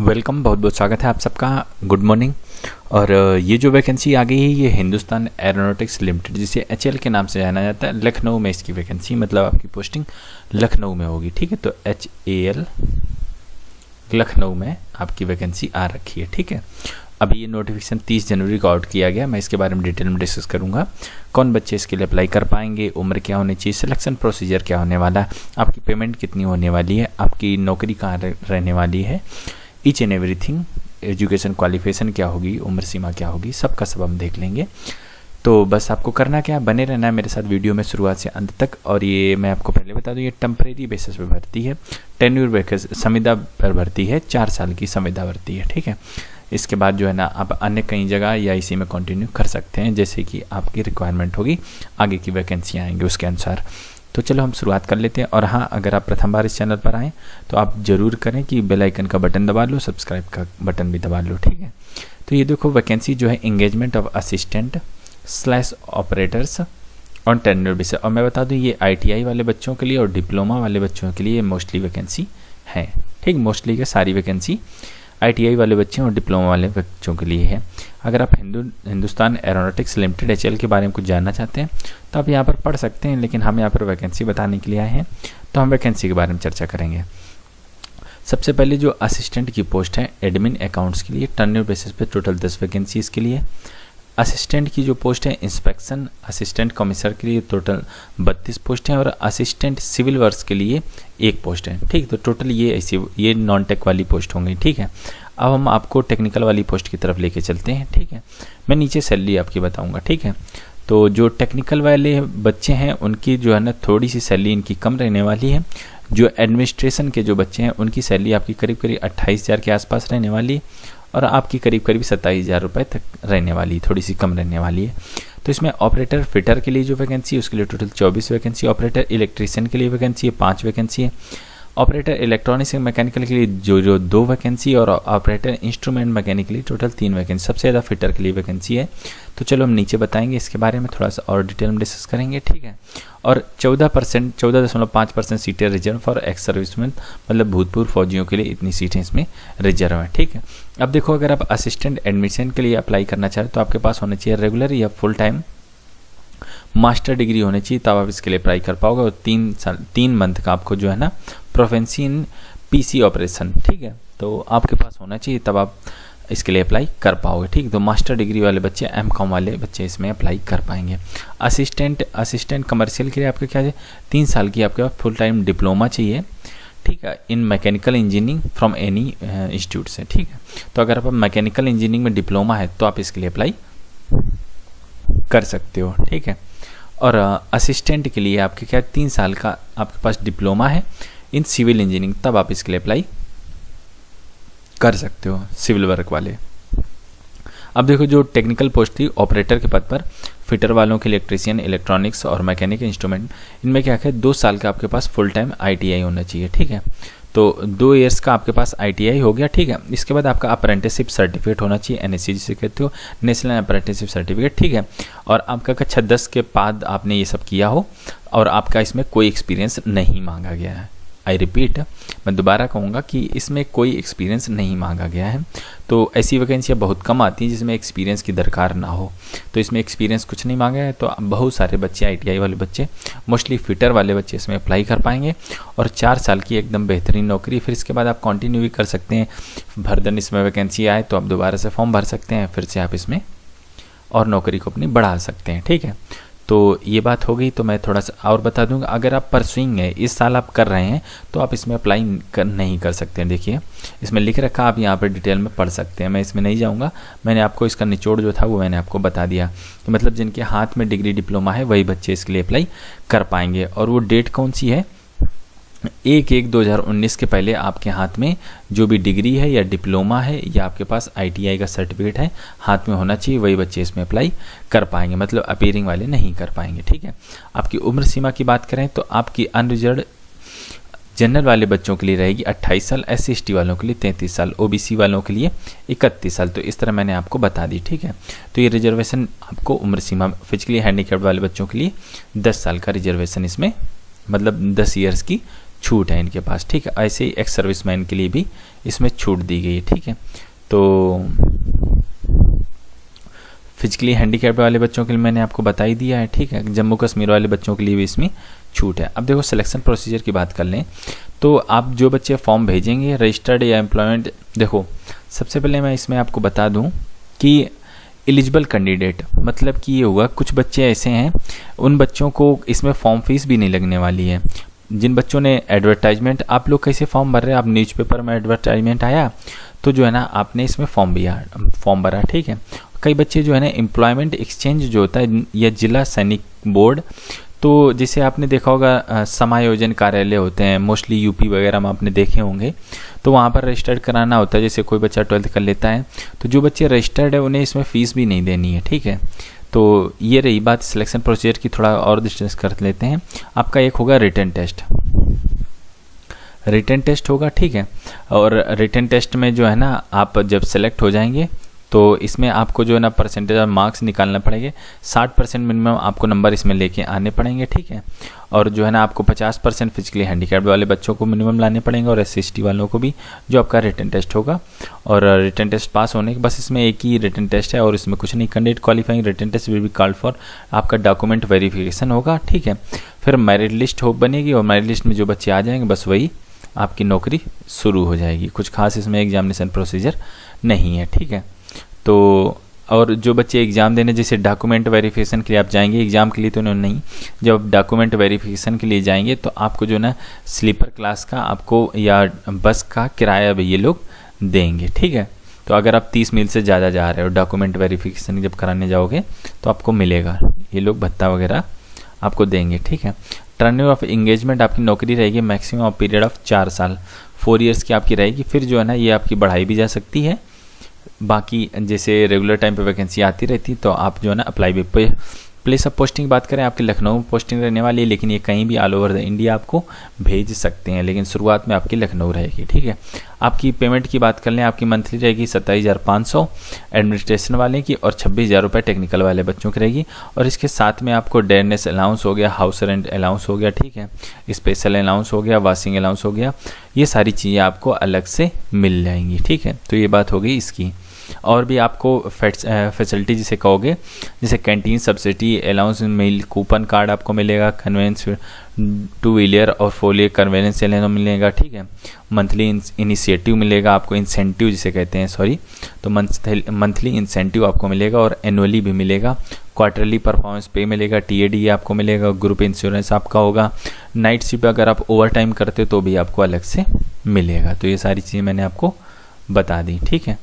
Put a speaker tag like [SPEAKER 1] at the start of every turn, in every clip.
[SPEAKER 1] Welcome, बहुत बहुत स्वागत है आप सबका। Good morning. और ये जो वैकेंसी आ गई है ये हिंदुस्तान एरोनॉटिक्स लिमिटेड, जिसे HAL के नाम से जाना जाता है, लखनऊ में इसकी वैकेंसी, मतलब आपकी पोस्टिंग लखनऊ में होगी। ठीक है, तो HAL लखनऊ में आपकी वैकेंसी आ रखी है। ठीक है, अभी ये नोटिफिकेशन 30 जनवरी को आउट किया गया। मैं इसके बारे में डिटेल में डिस्कस करूंगा। कौन बच्चे इसके लिए अप्लाई कर पाएंगे, उम्र क्या होनी चाहिए, सिलेक्शन प्रोसीजर क्या होने वाला है, आपकी पेमेंट कितनी होने वाली है, आपकी नौकरी कहाँ रहने वाली है, each and everything, education qualification क्या होगी, उम्र सीमा क्या होगी, सबका सब हम देख लेंगे। तो बस आपको करना क्या है, बने रहना है मेरे साथ वीडियो में शुरुआत से अंत तक। और ये मैं आपको पहले बता दूं, ये टेम्परेरी बेसिस पे भर्ती है, टेन्यूर बेसिस संविदा पर भर्ती है, 4 साल की संविदा भर्ती है। ठीक है, इसके बाद जो है ना आप अन्य कई जगह या इसी में कंटिन्यू कर सकते हैं, जैसे कि आपकी रिक्वायरमेंट होगी, आगे की वैकेंसियाँ आएंगी उसके अनुसार। तो चलो हम शुरुआत कर लेते हैं। और हाँ, अगर आप प्रथम बार इस चैनल पर आएँ तो आप ज़रूर करें कि बेल आइकन का बटन दबा लो, सब्सक्राइब का बटन भी दबा लो। ठीक है, तो ये देखो वैकेंसी जो है engagement of assistant / operators on tenure basis. और मैं बता दूं ये ITI वाले बच्चों के लिए और डिप्लोमा वाले बच्चों के लिए मोस्टली वैकेंसी है। ठीक, मोस्टली क्या, सारी वैकेंसी ITI वाले बच्चे और डिप्लोमा वाले बच्चों के लिए है। अगर आप हिंदुस्तान एरोनॉटिक्स लिमिटेड HAL के बारे में कुछ जानना चाहते हैं तो आप यहाँ पर पढ़ सकते हैं, लेकिन हम यहाँ पर वैकेंसी बताने के लिए आए हैं तो हम वैकेंसी के बारे में चर्चा करेंगे। सबसे पहले जो असिस्टेंट की पोस्ट है एडमिन अकाउंट्स के लिए, टेन्योर बेसिस पे टोटल 10 वैकेंसी इसके लिए। असिस्टेंट की जो पोस्ट है इंस्पेक्शन असिस्टेंट कमिश्नर के लिए टोटल 32 पोस्ट हैं, और असिस्टेंट सिविल वर्क्स के लिए 1 पोस्ट है। ठीक, तो टोटल ये नॉन टेक वाली पोस्ट होंगी। ठीक है, अब हम आपको टेक्निकल वाली पोस्ट की तरफ लेके चलते हैं। ठीक है, मैं नीचे सैलरी आपकी बताऊंगा। ठीक है, तो जो टेक्निकल वाले बच्चे हैं उनकी जो है ना थोड़ी सी सैलरी इनकी कम रहने वाली है। जो एडमिनिस्ट्रेशन के जो बच्चे हैं उनकी सैलरी आपकी करीब 28,000 के आसपास रहने वाली है, और आपकी करीब 27,000 रुपये तक रहने वाली है, थोड़ी सी कम रहने वाली है। तो इसमें ऑपरेटर फिटर के लिए जो वैकेंसी है उसके लिए टोटल 24 वैकेंसी, ऑपरेटर इलेक्ट्रीशियन के लिए वैकेंसी है 5 वैकेंसी है, ऑपरेटर इलेक्ट्रॉनिक्स मैकेनिकल के लिए जो 2 वैकेंसी, और ऑपरेटर इंस्ट्रूमेंट मैकेनिक के लिए टोटल 3 वैकेंसी। सबसे ज़्यादा फिटर के लिए वैकेंसी है। तो चलो हम नीचे बताएंगे इसके बारे में, थोड़ा सा और डिटेल में डिस्कस करेंगे। ठीक है, और 14.5% सीटें रिजर्व फॉर एक्स सर्विसमैन, मतलब भूतपूर्व फौजियों के लिए इतनी सीटें इसमें रिजर्व हैं। ठीक है, अब देखो अगर आप असिस्टेंट एडमिशन के लिए अप्लाई करना चाहें तो आपके पास होना चाहिए रेगुलर या फुल टाइम मास्टर डिग्री होनी चाहिए, तब आप इसके लिए अप्लाई कर पाओगे। और 3 मंथ का आपको जो है ना प्रोफेंसी इन PC ऑपरेशन, ठीक है, तो आपके पास होना चाहिए, तब आप इसके लिए अप्लाई कर पाओगे। ठीक, तो मास्टर डिग्री वाले बच्चे, MCOM वाले बच्चे इसमें अप्लाई कर पाएंगे। असिस्टेंट कमर्शियल के लिए आपका क्या है, 3 साल की आपके पास फुल टाइम डिप्लोमा चाहिए। ठीक है, इन mechanical engineering from any institute से। ठीक है, तो अगर आप मैकेनिकल इंजीनियरिंग में डिप्लोमा है तो आप इसके लिए अप्लाई कर सकते हो। ठीक है, और असिस्टेंट के लिए आपके क्या 3 साल का आपके पास डिप्लोमा है इन सिविल इंजीनियरिंग, तब आप इसके लिए अप्लाई कर सकते हो, सिविल वर्क वाले। अब देखो जो टेक्निकल पोस्ट थी ऑपरेटर के पद पर, फिटर वालों के इलेक्ट्रीशियन, इलेक्ट्रॉनिक्स और मैकेनिक इंस्ट्रूमेंट, इनमें क्या है 2 साल का आपके पास फुल टाइम ITI होना चाहिए। ठीक है, तो 2 इयर्स का आपके पास ITI हो गया। ठीक है, इसके बाद आपका अप्रेंटिसशिप सर्टिफिकेट होना चाहिए, NSC जिसे कहते हो, नेशनल अप्रेंटिसशिप सर्टिफिकेट। ठीक है, और आपका कक्षा 10 के बाद आपने ये सब किया हो और आपका इसमें कोई एक्सपीरियंस नहीं मांगा गया है। आई रिपीट, मैं दोबारा कहूँगा कि इसमें कोई एक्सपीरियंस नहीं मांगा गया है। तो ऐसी वैकेंसियाँ बहुत कम आती हैं जिसमें एक्सपीरियंस की दरकार ना हो, तो इसमें एक्सपीरियंस कुछ नहीं मांगा है। तो बहुत सारे बच्चे ITI वाले बच्चे, मोस्टली फिटर वाले बच्चे इसमें अप्लाई कर पाएंगे, और 4 साल की एकदम बेहतरीन नौकरी। फिर इसके बाद आप कंटिन्यू भी कर सकते हैं, भरदन इसमें वैकेंसी आए तो आप दोबारा से फॉर्म भर सकते हैं, फिर से आप इसमें और नौकरी को अपनी बढ़ा सकते हैं। ठीक है, तो ये बात हो गई। तो मैं थोड़ा सा और बता दूंगा, अगर आप परसुइंग है, इस साल आप कर रहे हैं तो आप इसमें अप्लाई नहीं कर सकते हैं। देखिए इसमें लिख रखा, आप यहाँ पर डिटेल में पढ़ सकते हैं, मैं इसमें नहीं जाऊँगा। मैंने आपको इसका निचोड़ जो था वो मैंने आपको बता दिया कि मतलब जिनके हाथ में डिग्री डिप्लोमा है वही बच्चे इसके लिए अप्लाई कर पाएंगे। और वो डेट कौन सी है, 1/1/2019 के पहले आपके हाथ में जो भी डिग्री है या डिप्लोमा है या आपके पास ITI का सर्टिफिकेट है हाथ में होना चाहिए, वही बच्चे इसमें अप्लाई कर पाएंगे, मतलब अपीयरिंग वाले नहीं कर पाएंगे। ठीक है, आपकी उम्र सीमा की बात करें तो आपकी अनरिजर्व्ड जनरल वाले बच्चों के लिए रहेगी 28 साल, SC/ST वालों के लिए 33 साल, OBC वालों के लिए 31 साल। तो इस तरह मैंने आपको बता दी। ठीक है, तो ये रिजर्वेशन आपको उम्र सीमा, फिजिकली हैंडीकैप्ड वाले बच्चों के लिए 10 साल का रिजर्वेशन इसमें, मतलब 10 ईयर्स की छूट है इनके पास, ठीक है। ऐसे ही एक्स सर्विसमैन के लिए भी इसमें छूट दी गई है, ठीक है। तो फिजिकली हैंडीकैप्ड वाले बच्चों के लिए मैंने आपको बता ही दिया है, ठीक है। जम्मू कश्मीर वाले बच्चों के लिए भी इसमें छूट है। अब देखो सिलेक्शन प्रोसीजर की बात कर लें तो आप जो बच्चे फॉर्म भेजेंगे रजिस्टर्ड या एम्प्लॉयमेंट, देखो सबसे पहले मैं इसमें आपको बता दूं कि एलिजिबल कैंडिडेट मतलब कि ये हुआ, कुछ बच्चे ऐसे हैं उन बच्चों को इसमें फॉर्म फीस भी नहीं लगने वाली है। जिन बच्चों ने एडवर्टाइजमेंट, आप लोग कैसे फॉर्म भर रहे हैं, आप न्यूज़पेपर में एडवर्टाइजमेंट आया तो जो है ना आपने इसमें फॉर्म भरा, ठीक है। कई बच्चे जो है ना एम्प्लॉयमेंट एक्सचेंज जो होता है या जिला सैनिक बोर्ड, तो जैसे आपने देखा होगा समायोजन कार्यालय होते हैं मोस्टली यूपी वगैरह में आपने देखे होंगे, तो वहाँ पर रजिस्टर्ड कराना होता है। जैसे कोई बच्चा 12th कर लेता है तो जो बच्चे रजिस्टर्ड है उन्हें इसमें फ़ीस भी नहीं देनी है, ठीक है। तो ये रही बात सिलेक्शन प्रोसीजर की। थोड़ा और डिस्कस कर लेते हैं। आपका एक होगा रिटन टेस्ट होगा, ठीक है। और रिटन टेस्ट में जो है ना आप जब सेलेक्ट हो जाएंगे तो इसमें आपको जो है ना परसेंटेज और मार्क्स निकालना पड़ेंगे। 60% मिनिमम आपको नंबर इसमें लेके आने पड़ेंगे, ठीक है। और जो है ना आपको 50% फिजिकली हैंडीकैप्ड वाले बच्चों को मिनिमम लाने पड़ेंगे और SC/ST वालों को भी, जो आपका रिटन टेस्ट होगा। और रिटन टेस्ट पास होने के बस इसमें एक ही रिटन टेस्ट है और इसमें कुछ नहीं। Candidate qualifying written test will be called for, आपका डॉक्यूमेंट वेरिफिकेशन होगा, ठीक है। फिर मेरिट लिस्ट बनेगी और मेरिट लिस्ट में जो बच्चे आ जाएंगे बस वही आपकी नौकरी शुरू हो जाएगी। कुछ खास इसमें एग्जामिनेशन प्रोसीजर नहीं है, ठीक है। तो और जो बच्चे एग्ज़ाम देने, जैसे डॉक्यूमेंट वेरिफिकेशन के लिए आप जाएंगे, एग्ज़ाम के लिए तो नहीं, जब डॉक्यूमेंट वेरिफिकेशन के लिए जाएंगे तो आपको जो ना स्लीपर क्लास का आपको या बस का किराया भी ये लोग देंगे, ठीक है। तो अगर आप 30 मील से ज़्यादा जा रहे हो डॉक्यूमेंट वेरिफिकेशन जब कराने जाओगे तो आपको मिलेगा, ये लोग भत्ता वगैरह आपको देंगे, ठीक है। टर्न ऑफ इंगेजमेंट आपकी नौकरी रहेगी मैक्सिमम ऑफ पीरियड ऑफ 4 साल, 4 ईयर्स की आपकी रहेगी। फिर जो है ना ये आपकी बढ़ाई भी जा सकती है। बाकी जैसे रेगुलर टाइम पे वैकेंसी आती रहती तो आप जो है ना अप्लाई भी। प्लेस ऑफ पोस्टिंग बात करें, आपकी लखनऊ पोस्टिंग रहने वाली है, लेकिन ये कहीं भी ऑल ओवर द इंडिया आपको भेज सकते हैं, लेकिन शुरुआत में आपकी लखनऊ रहेगी, ठीक है। आपकी पेमेंट की बात कर लें, आपकी मंथली रहेगी 27,500 एडमिनिस्ट्रेशन वाले की और 26,000 रुपये टेक्निकल वाले बच्चों की रहेगी। और इसके साथ में आपको डेयरनेस अलाउंस हो गया, हाउस रेंट अलाउंस हो गया, ठीक है, स्पेशल अलाउंस हो गया, वाशिंग अलाउंस हो गया, ये सारी चीज़ें आपको अलग से मिल जाएंगी, ठीक है। तो ये बात हो गई इसकी। और भी आपको फैसिलिटी जिसे कहोगे, जैसे canteen subsidy allowance, meal coupon card आपको मिलेगा, कन्वेंस 2 व्हीलर और 4 व्हीलर कन्वेंस मिलेगा, ठीक है। मंथली इनिशिएटिव मिलेगा आपको, इंसेंटिव जिसे कहते हैं, सॉरी, तो मंथली इंसेंटिव आपको मिलेगा और एनुअली भी मिलेगा। क्वार्टरली परफॉर्मेंस पे मिलेगा, TAD आपको मिलेगा, ग्रुप इंश्योरेंस आपका होगा। नाइट शिफ्ट अगर आप ओवर टाइम करते तो भी आपको अलग से मिलेगा। तो ये सारी चीज़ें मैंने आपको बता दी, ठीक है।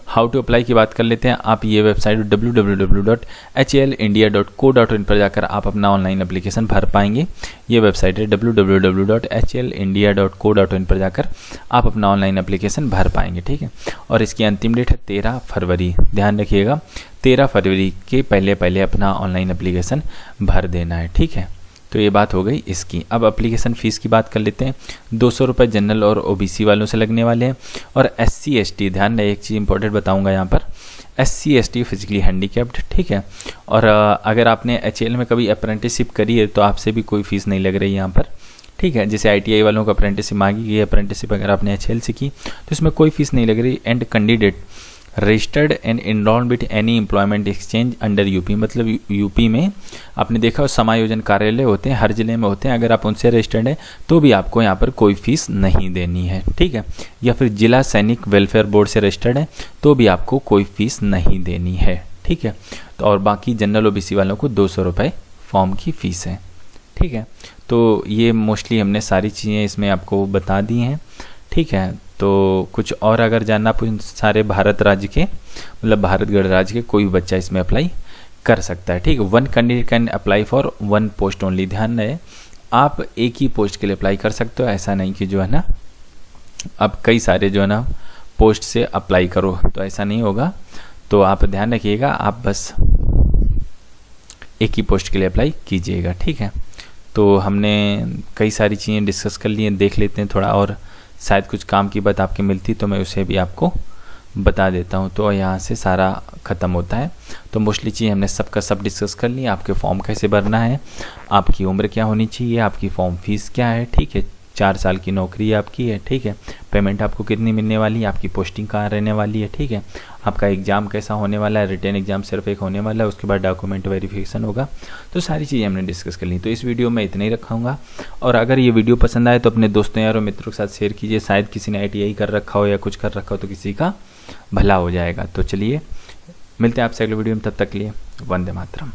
[SPEAKER 1] हाउ टू अप्लाई की बात कर लेते हैं। आप ये वेबसाइट www.halindia.co.in पर जाकर आप अपना ऑनलाइन एप्लीकेशन भर पाएंगे। ये वेबसाइट है www.halindia.co.in पर जाकर आप अपना ऑनलाइन एप्लीकेशन भर पाएंगे, ठीक है। और इसकी अंतिम डेट है 13 फरवरी, ध्यान रखिएगा 13 फरवरी के पहले अपना ऑनलाइन एप्लीकेशन भर देना है, ठीक है। तो ये बात हो गई इसकी। अब एप्लीकेशन फ़ीस की बात कर लेते हैं। 200 रुपये जनरल और OBC वालों से लगने वाले हैं। और SC/ST, ध्यान रहे एक चीज़ इंपॉर्टेंट बताऊंगा यहाँ पर, SC/ST फिजिकली हैंडीकैप्ड, ठीक है। और अगर आपने HAL में कभी अप्रेंटिसशिप करी है तो आपसे भी कोई फ़ीस नहीं लग रही यहाँ पर, ठीक है। जैसे ITI वालों को अप्रेंटिसशिप मांगी गई, अप्रेंटिसशिप अगर आपने HAL से की तो इसमें कोई फ़ीस नहीं लग रही। And candidate registered and enrolled with any employment exchange under UP, मतलब यूपी में आपने देखा समायोजन कार्यालय होते हैं, हर जिले में होते हैं, अगर आप उनसे रजिस्टर्ड हैं तो भी आपको यहाँ पर कोई फीस नहीं देनी है, ठीक है। या फिर जिला सैनिक वेलफेयर बोर्ड से रजिस्टर्ड है तो भी आपको कोई फीस नहीं देनी है, ठीक है। तो और बाकी जनरल OBC वालों को 200 रुपये फॉर्म की फ़ीस है, ठीक है। तो ये मोस्टली हमने सारी चीज़ें इसमें आपको बता दी हैं, ठीक है। तो कुछ और अगर जानना सारे भारत राज्य के, मतलब भारत गणराज्य के कोई बच्चा इसमें अप्लाई कर सकता है, ठीक है। 1 candidate can apply for 1 post only, ध्यान रहे आप एक ही पोस्ट के लिए अप्लाई कर सकते हो, ऐसा नहीं कि जो है ना आप कई सारे जो है ना पोस्ट से अप्लाई करो, तो ऐसा नहीं होगा। तो आप ध्यान रखिएगा, आप बस एक ही पोस्ट के लिए अप्लाई कीजिएगा, ठीक है। तो हमने कई सारी चीज़ें डिस्कस कर ली हैं, देख लेते हैं थोड़ा और, शायद कुछ काम की बात आपकी मिलती तो मैं उसे भी आपको बता देता हूँ तो यहाँ से सारा ख़त्म होता है। तो मोस्टली चीज़ हमने सबका सब डिस्कस कर ली। आपके फॉर्म कैसे भरना है, आपकी उम्र क्या होनी चाहिए, आपकी फॉर्म फीस क्या है, ठीक है, 4 साल की नौकरी आपकी है, ठीक है, पेमेंट आपको कितनी मिलने वाली है, आपकी पोस्टिंग कहाँ रहने वाली है, ठीक है, आपका एग्ज़ाम कैसा होने वाला है, रिटन एग्ज़ाम सिर्फ एक होने वाला है, उसके बाद डॉक्यूमेंट वेरिफिकेशन होगा। तो सारी चीज़ें हमने डिस्कस कर ली। तो इस वीडियो में इतना ही रखूँगा, और अगर ये वीडियो पसंद आए तो अपने दोस्तों यारों मित्रों के साथ शेयर कीजिए। शायद किसी ने ITI कर रखा हो या कुछ कर रखा हो तो किसी का भला हो जाएगा। तो चलिए मिलते हैं आपसे अगले वीडियो में, तब तक के लिए वंदे मातरम।